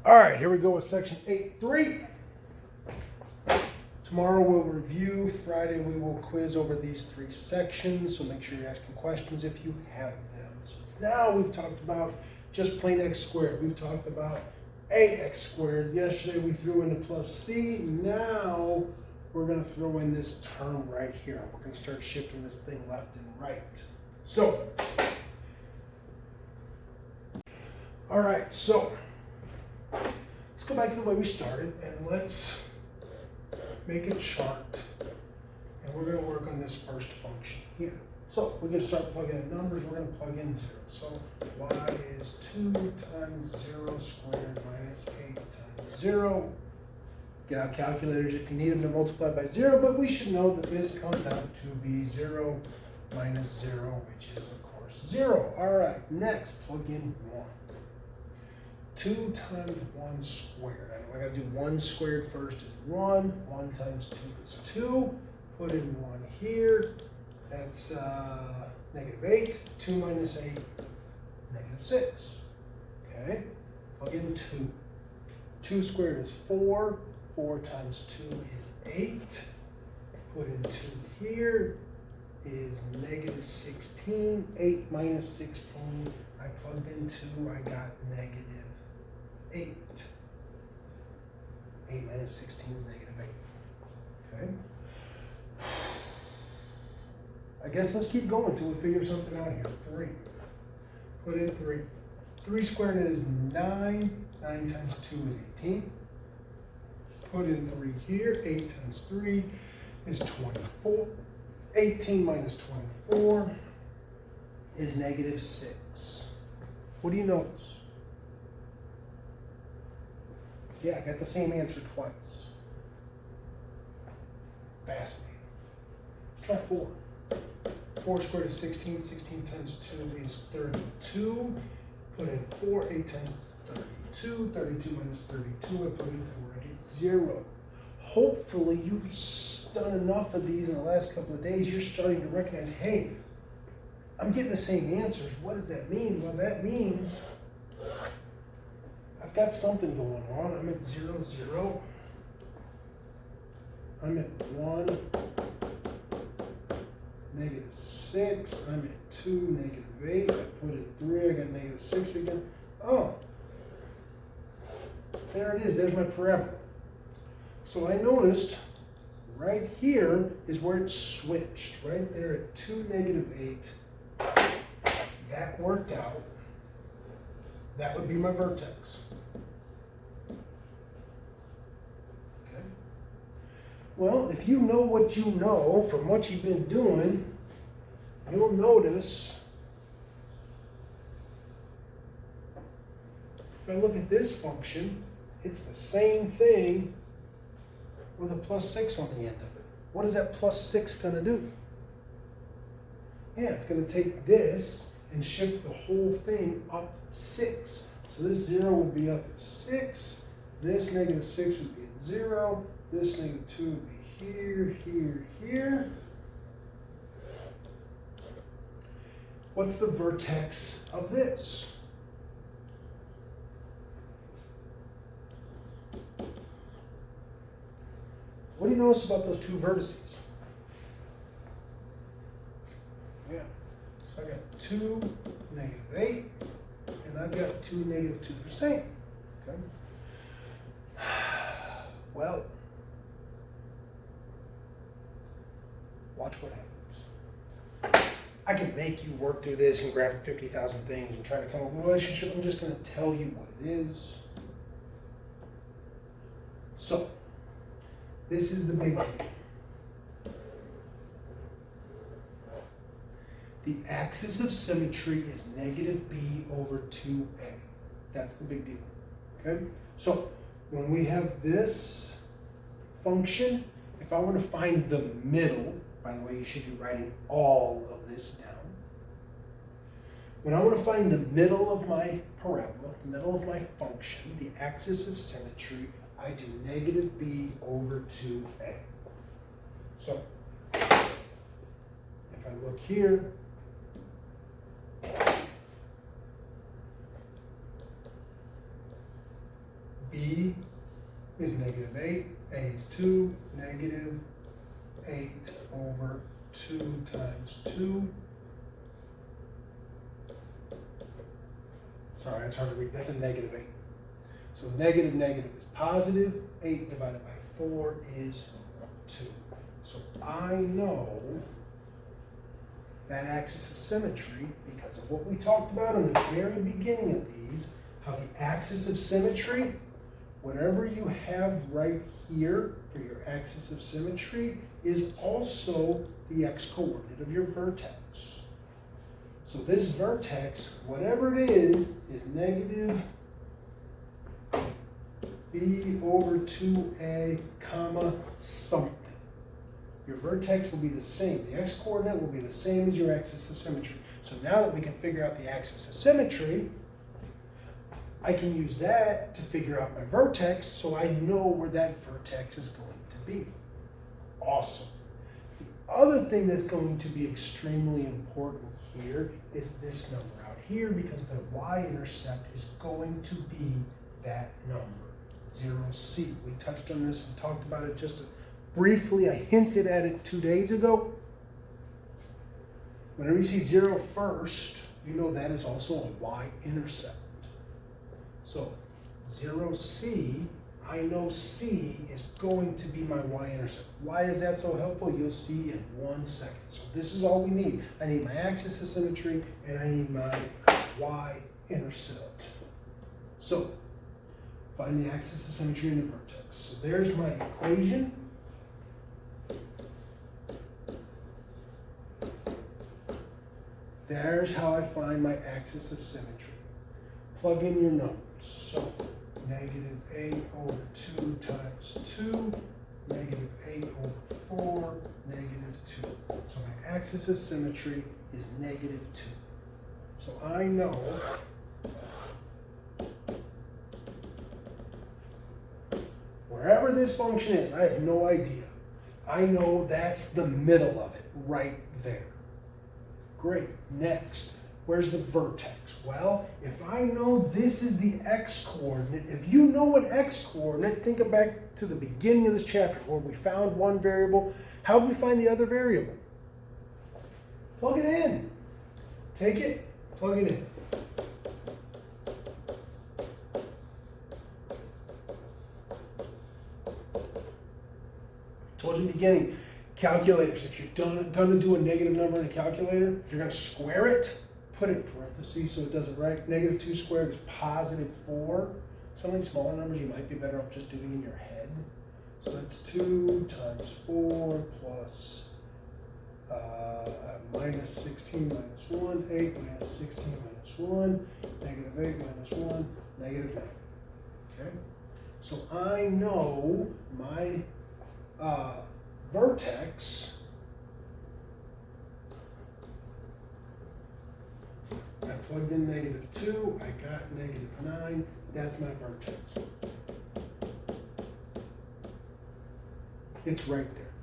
All right, here we go with section 8.3. Tomorrow we'll review. Friday we will quiz over these three sections, so make sure you're asking questions if you have them. So now we've talked about just plain x squared. We've talked about ax squared. Yesterday we threw in the plus c. Now we're going to throw in this term right here. We're going to start shifting this thing left and right. So, all right, so let's go back to the way we started and let's make a chart. And we're going to work on this first function here. So we're going to start plugging in numbers. We're going to plug in 0. So y is 2 times 0 squared minus 8 times 0. Get out calculators if you need them to multiply by 0, but we should know that this comes out to be 0 minus 0, which is, of course, 0. All right, next, plug in 1. 2 times 1 squared. I know I got to do 1 squared first is 1. 1 times 2 is 2. Put in 1 here. That's negative 8. 2 minus 8, negative 6. Okay, plug in 2. 2 squared is 4. 4 times 2 is 8. Put in 2 here is negative 16. 8 minus 16. I plugged in 2. I got negative 8. 8 minus 16 is negative 8. Okay. I guess let's keep going until we figure something out here. 3. Put in 3. 3 squared is 9. 9 times 2 is 18. Put in 3 here. 8 times 3 is 24. 18 minus 24 is negative 6. What do you notice? Yeah, I got the same answer twice. Fascinating. Let's try 4. 4 squared is 16. 16 times 2 is 32. Put in 4. 8 times 32. 32 minus 32. I put in 4. I get 0. Hopefully you've done enough of these in the last couple of days. You're starting to recognize, hey, I'm getting the same answers. What does that mean? Well, that means I've got something going on. I'm at 0, 0. I'm at 1, negative 6. I'm at 2, negative 8. I put in 3. I got negative 6 again. Oh, there it is. There's my parabola. So I noticed right here is where it switched. Right there at 2, negative 8. That worked out. That would be my vertex. Okay. Well, if you know what you know from what you've been doing, you'll notice if I look at this function, it's the same thing with a plus 6 on the end of it. What is that plus 6 going to do? Yeah, it's going to take this and shift the whole thing up 6. So this 0 would be up at 6. This negative 6 would be at 0. This negative 2 would be here, here, here. What's the vertex of this? What do you notice about those two vertices? Yeah, so I got 2, negative 8, and I've got 2, negative 2. They're the same. Okay. Well, watch what happens. I can make you work through this and graph 50,000 things and try to come up with a relationship. I'm just going to tell you what it is. So, this is the big deal. The axis of symmetry is negative b over 2a. That's the big deal. Okay? So, when we have this function, if I were to find the middle, by the way, you should be writing all of this down. When I want to find the middle of my parabola, the middle of my function, the axis of symmetry, I do negative b over 2a. So, if I look here, B is negative 8, A is 2, negative 8 over 2 times 2. Sorry, that's hard to read. That's a negative 8. So negative negative is positive. 8 divided by 4 is 2. So I know that axis of symmetry because of what we talked about in the very beginning of these, how the axis of symmetry, whatever you have right here for your axis of symmetry, is also the x-coordinate of your vertex. So this vertex, whatever it is negative b over 2a comma something. Your vertex will be the same. The x-coordinate will be the same as your axis of symmetry. So now that we can figure out the axis of symmetry, I can use that to figure out my vertex so I know where that vertex is going to be. Awesome. The other thing that's going to be extremely important here is this number out here because the y-intercept is going to be that number, 0c. We touched on this and talked about it just briefly. I hinted at it 2 days ago. Whenever you see 0 first, you know that is also a y-intercept. So 0c, I know c is going to be my y-intercept. Why is that so helpful? You'll see in 1 second. So this is all we need. I need my axis of symmetry and I need my y-intercept. So find the axis of symmetry in the vertex. So there's my equation. There's how I find my axis of symmetry. Plug in your numbers. So negative 8 over 2 times 2, negative 8 over 4, negative 2. So my axis of symmetry is negative 2. So I know wherever this function is, I have no idea. I know that's the middle of it, right there. Great. Next, where's the vertex? Well, if I know this is the x-coordinate, if you know an x-coordinate, think back to the beginning of this chapter where we found one variable. How did we find the other variable? Plug it in. Take it, plug it in. Told you in the beginning, calculators, if you're going to do a negative number in a calculator, if you're going to square it, put it in parentheses so it doesn't write. Negative 2 squared is positive 4. Some of these smaller numbers you might be better off just doing in your head. So that's 2 times 4 plus minus 16 minus 1, 8 minus 16 minus 1, negative 8 minus 1, negative 9. Okay? So I know my vertex, I plugged in negative 2, I got negative 9, that's my vertex. It's right there.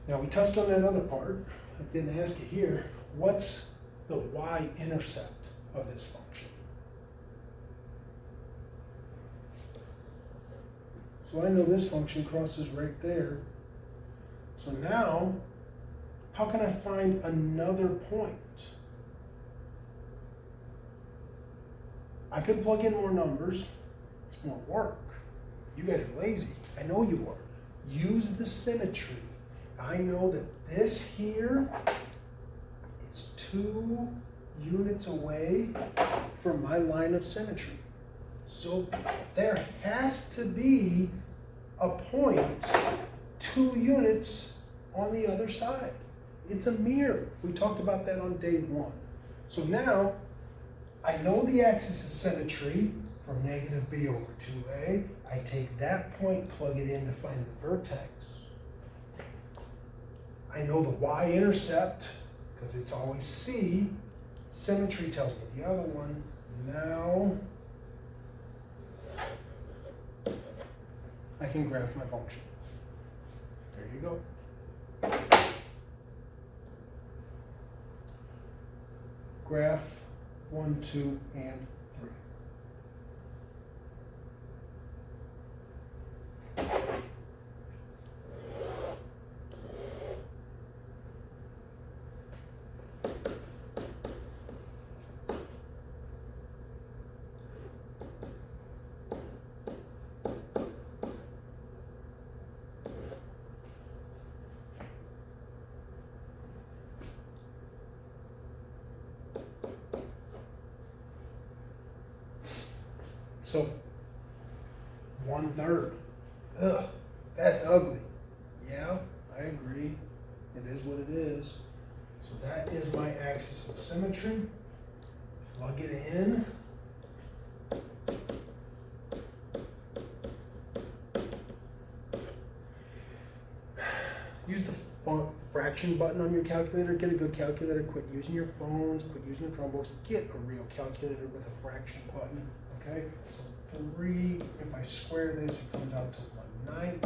Now we touched on that other part, I didn't ask you here, what's the y-intercept of this function? So I know this function crosses right there. So now, how can I find another point? I could plug in more numbers. It's more work. You guys are lazy. I know you are. Use the symmetry. I know that this here is 2 units away from my line of symmetry. So there has to be a point 2 units on the other side. It's a mirror. We talked about that on day 1. So now I know the axis of symmetry from negative b over 2a. I take that point, plug it in to find the vertex. I know the y-intercept because it's always c. Symmetry tells me the other one. Now I can graph my function. There you go. Graph 1, 2, and 3. So 1/3. Ugh, that's ugly. Yeah, I agree. It is what it is. So that is my axis of symmetry. Plug it in. Use the fraction button on your calculator. Get a good calculator. Quit using your phones. Quit using the Chromebooks. Get a real calculator with a fraction button. Okay? So 3, if I square this, it comes out to 1/9.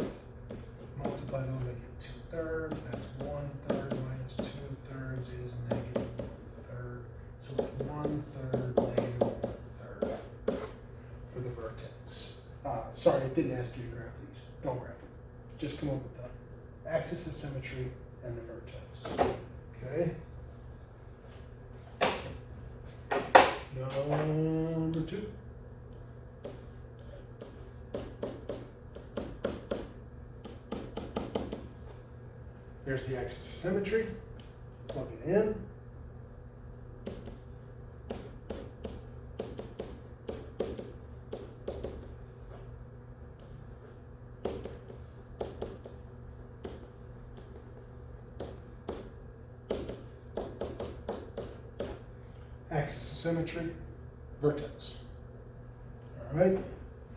Multiply those, I get 2/3. That's 1/3 minus 2/3 is -1/3. So it's 1/3 -1/3 for the vertex. Sorry, it didn't ask you to graph these. Don't graph them. Just come up with the axis of symmetry and the vertex. Okay? Number 2. There's the axis of symmetry. Plug it in. Axis of symmetry, vertex. All right,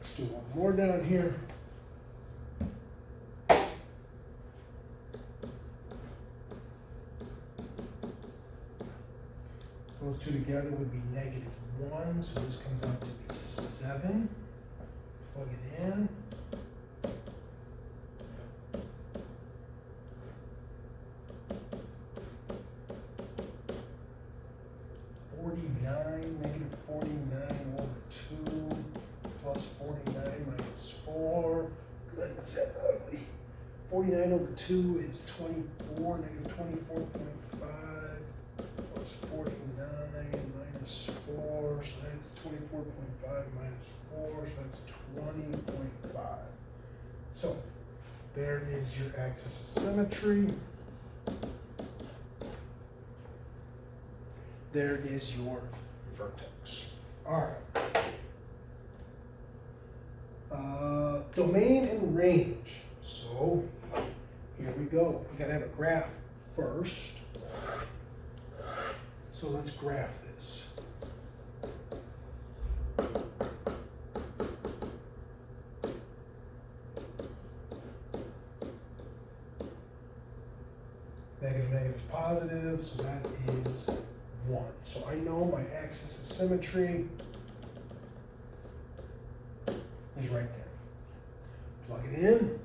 let's do one more down here. Those two together would be -1, so this comes out to be 7. Plug it in. -49 over 2 plus 49 minus 4. Goodness, that's ugly. 49 over 2 is 24, -24.5 plus 49 minus 4, so that's 24.5 minus 4, so that's 20.5. So there is your axis of symmetry. There is your vertex. All right. Domain and range. So here we go. We gotta have a graph first. So let's graph this. Negative is positive, so that is 1. So I know my axis of symmetry is right there. Plug it in.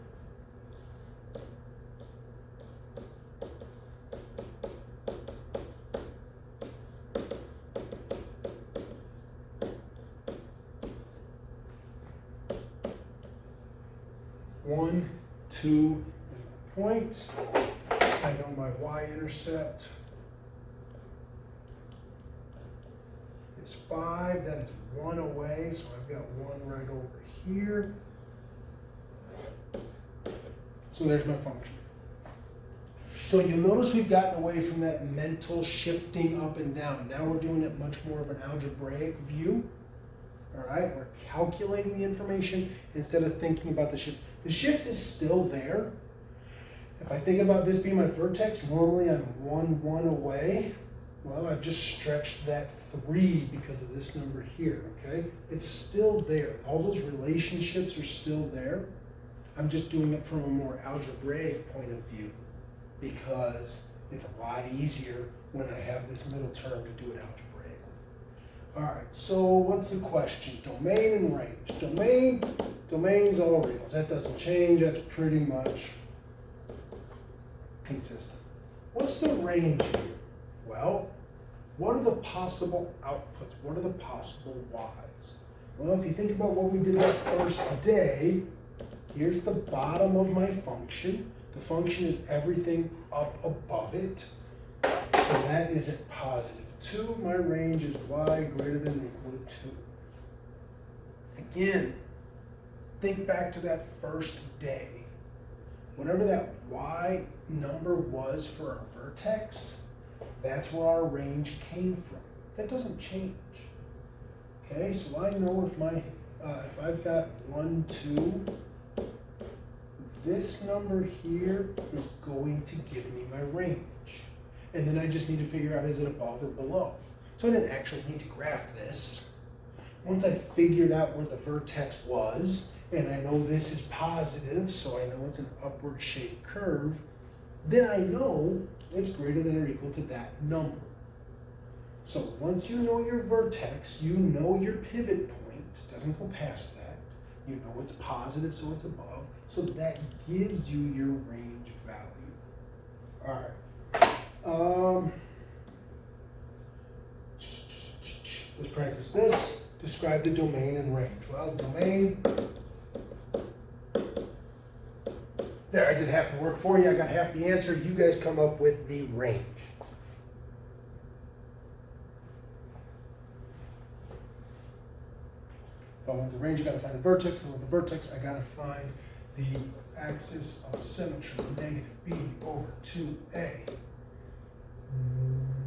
One, 2, and my point. I know my y-intercept is 5. That is 1 away, so I've got 1 right over here. So there's my function. So you'll notice we've gotten away from that mental shifting up and down. Now we're doing it much more of an algebraic view. All right, we're calculating the information instead of thinking about the shift. The shift is still there. If I think about this being my vertex, normally I'm 1, 1 away. Well, I've just stretched that 3 because of this number here, okay? It's still there. All those relationships are still there. I'm just doing it from a more algebraic point of view because it's a lot easier when I have this middle term to do it algebraically. All right, so what's the question? Domain and range. Domain's all reals. That doesn't change. That's pretty much consistent. What's the range here? Well, what are the possible outputs? What are the possible y's? Well, if you think about what we did that first day, here's the bottom of my function. The function is everything up above it. So that is at +2. My range is y greater than or equal to 2. Again, think back to that first day. Whatever that y number was for our vertex, that's where our range came from. That doesn't change. Okay, so I know if my if I've got 1, 2, this number here is going to give me my range. And then I just need to figure out, is it above or below? So I didn't actually need to graph this. Once I figured out where the vertex was, and I know this is positive, so I know it's an upward shaped curve, then I know it's greater than or equal to that number. So once you know your vertex, you know your pivot point, doesn't go past that. You know it's positive, so it's above. So that gives you your range value. All right. Let's practice this. Describe the domain and range. Well, domain. There, I did half the work for you. I got half the answer. You guys come up with the range. If I want the range, I gotta find the vertex. If I want the vertex, I gotta find the axis of symmetry, negative b over 2a.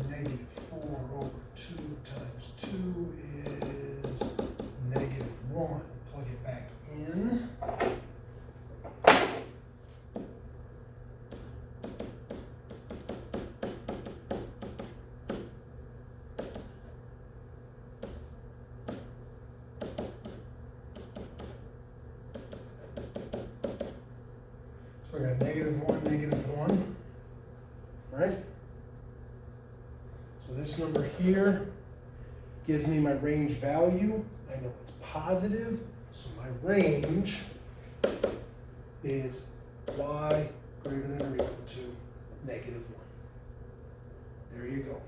Negative 4 over 2 times 2 is negative 1. Plug it back in. So we got negative 1, negative 1, right? So this number here gives me my range value. I know it's positive, so my range is y greater than or equal to negative 1. There you go.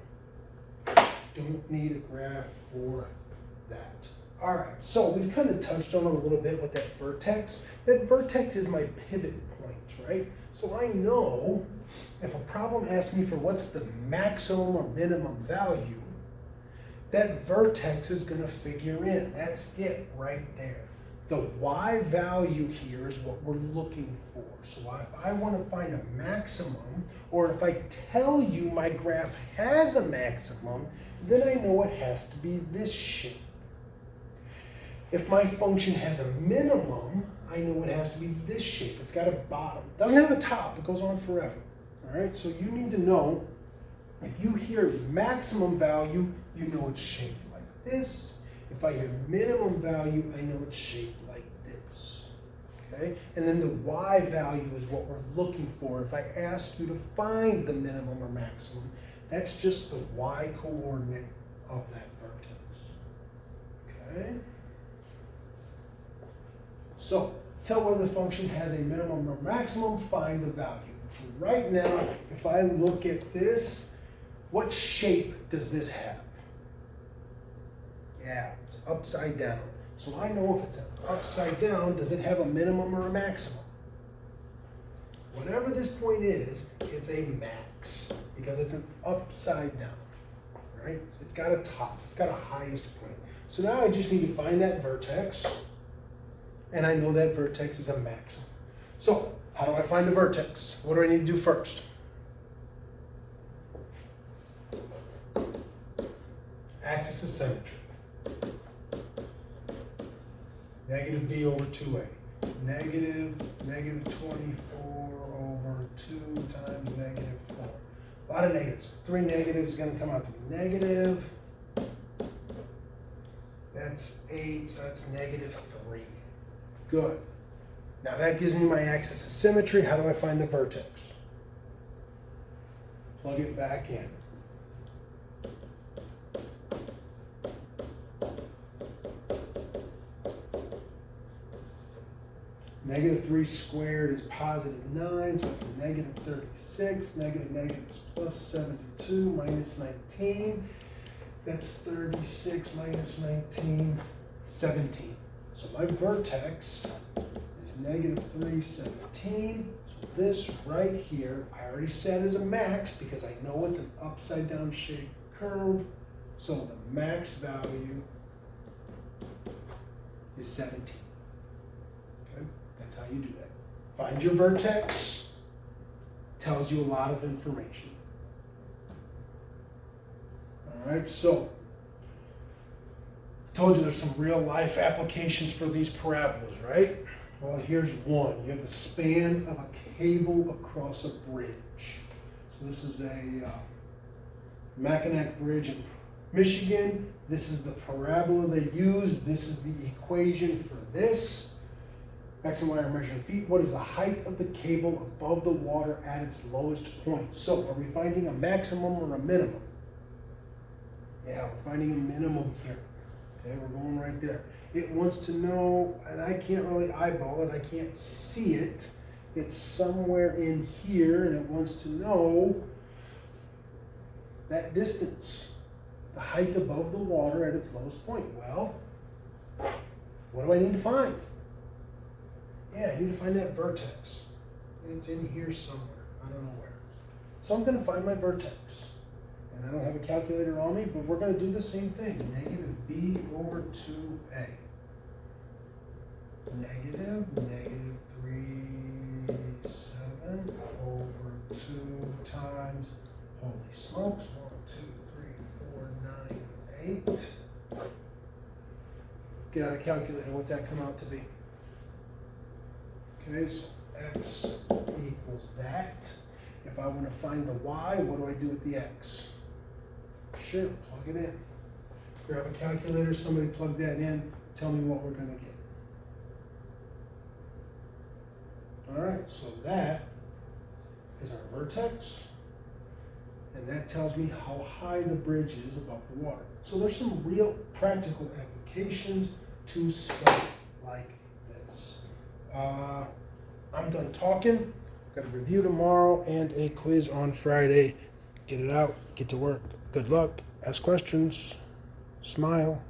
Don't need a graph for that. All right, so we've kind of touched on it a little bit with that vertex. That vertex is my pivot point, right? So I know if a problem asks me for what's the maximum or minimum value, that vertex is going to figure in. That's it right there. The y value here is what we're looking for. So if I want to find a maximum, or if I tell you my graph has a maximum, then I know it has to be this shape. If my function has a minimum, I know it has to be this shape. It's got a bottom. It doesn't have a top. It goes on forever. All right, so you need to know, if you hear maximum value, you know it's shaped like this. If I hear minimum value, I know it's shaped like this. Okay, and then the y value is what we're looking for. If I ask you to find the minimum or maximum, that's just the y coordinate of that vertex. Okay. So, tell whether the function has a minimum or maximum, find the value. So right now, if I look at this, what shape does this have? Yeah, it's upside down. So I know if it's upside down, does it have a minimum or a maximum? Whatever this point is, it's a max, because it's an upside down, right? It's got a top, it's got a highest point. So now I just need to find that vertex, and I know that vertex is a maximum. So, how do I find the vertex? What do I need to do first? Axis of symmetry. Negative b over 2a. Negative 24 over 2 times negative 4. A lot of negatives. 3 negatives is going to come out to be negative. That's 8, so that's negative 3. Good. Now that gives me my axis of symmetry. How do I find the vertex? Plug it back in. Negative 3 squared is positive 9, so it's negative 36. Negative is plus 72 minus 19. That's 36 minus 19, 17. So my vertex is negative 3, 17. So this right here, I already said is a max because I know it's an upside down shaped curve. So the max value is 17. Okay, that's how you do that. Find your vertex, tells you a lot of information. All right, so I told you there's some real life applications for these parabolas, right? Well, here's one. You have the span of a cable across a bridge. So this is a Mackinac Bridge in Michigan. This is the parabola they use. This is the equation for this. X and Y are measured in feet. What is the height of the cable above the water at its lowest point? So are we finding a maximum or a minimum? Yeah, we're finding a minimum here. Okay, we're going right there. It wants to know, and I can't really eyeball it, I can't see it. It's somewhere in here, and it wants to know that distance, the height above the water at its lowest point. Well, what do I need to find? Yeah, I need to find that vertex. It's in here somewhere. I don't know where. So I'm going to find my vertex. And I don't have a calculator on me, but we're going to do the same thing. Negative b over 2a. Negative 3/7 over 2 times, holy smokes, 1, 2, 3, 4, 9, 8. Get out a calculator, what's that come out to be? Okay, so x equals that. If I want to find the y, what do I do with the x? Sure, plug it in. Grab a calculator, somebody plug that in, tell me what we're going to get. All right, so that is our vertex, and that tells me how high the bridge is above the water. So there's some real practical applications to stuff like this. I'm done talking. Got a review tomorrow and a quiz on Friday. Get it out, get to work. Good luck, ask questions, smile.